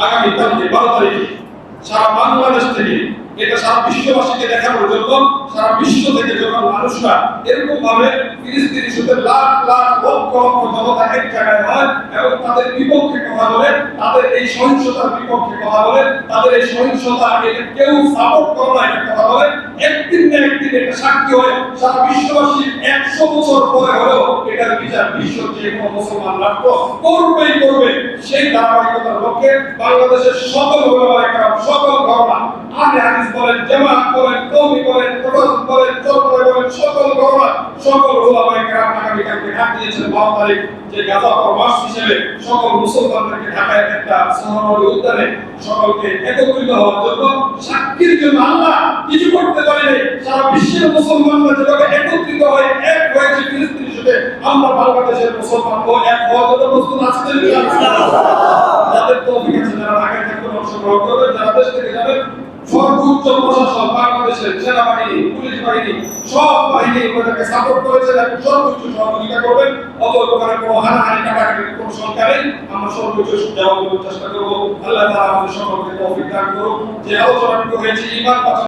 আগামী তারিখে 12 তারিখে সারা বাংলাদেশ থেকে, এটা সারা বিশ্ববাসীকে দেখানোর জন্য সারা বিশ্ব থেকে যখন মানুষরা এরকম ভাবে ফিলিস্তিনি ইস্যুতে লাখ লাখ লক্ষ লক্ষ জনতা এক জায়গায় হয় এবং তাদের বিপক্ষে কথা বলে, তাদের এই সহিংসতার বিপক্ষে কথা বলে, তাদের এই সহিংসতা এটা কেউ সাপোর্ট করে না এটা কথা বলে, একদিন না একদিন এটা সাক্ষী হয় সারা বিশ্ববাসী 100 বছর পরে হলেও এটার বিচার বিশ্ব যে কোনো মুসলমান রাষ্ট্র করবেই করবে। সেই ধারাবাহিকতার লক্ষ্যে বাংলাদেশের সকল ওলামায়ে সকল ঘটনা আহলে হাদিস বলেন, জামাত বলেন, কওমি বলেন, প্রবাসী বলেন, চরমনাই বলেন, সকল ঘটনা সকল ওলামায়ে কেরাম আগামীকালকে ডাক দিয়েছেন 12 তারিখ যে গাজা মাস হিসেবে সকল মুসলমানদেরকে ঢাকায় একটা সমারোহ উদ্যানে সকলকে একত্রিত হওয়ার জন্য, সাক্ষীর জন্য আল্লাহ কিছু করতে পারেনি। সারা বিশ্বের মুসলমানরা যেভাবে একত্রিত হয়ে এক হয়েছে ফিলিস্তিনি ইস্যুতে, আমরা বাংলাদেশের মুসলমানও এক হওয়ার জন্য প্রস্তুত আছি ইনশাআল্লাহ। যাদের তৌফিক আছে, যারা ঢাকায় থাকবেন অংশগ্রহণ করবেন, যারা দেশ থেকে যাবেন, সর্বোচ্চ প্রশাসন বাংলাদেশের সেনাবাহিনী, পুলিশ বাহিনী, সব বাহিনী ওদেরকে সাপোর্ট করেছেন এবং সর্বোচ্চ সহযোগিতা করবেন। অতএব ওখানে কোনো হানাহানি কাটাকাটির কোনো সংখ্যা নেই। আমরা সর্বোচ্চ জবাব দেওয়ার চেষ্টা করবো। আল্লাহ তাআলা আমাদের সকলকে তৌফিক দান করুন। যে আলোচনাটি হয়েছে ঈমান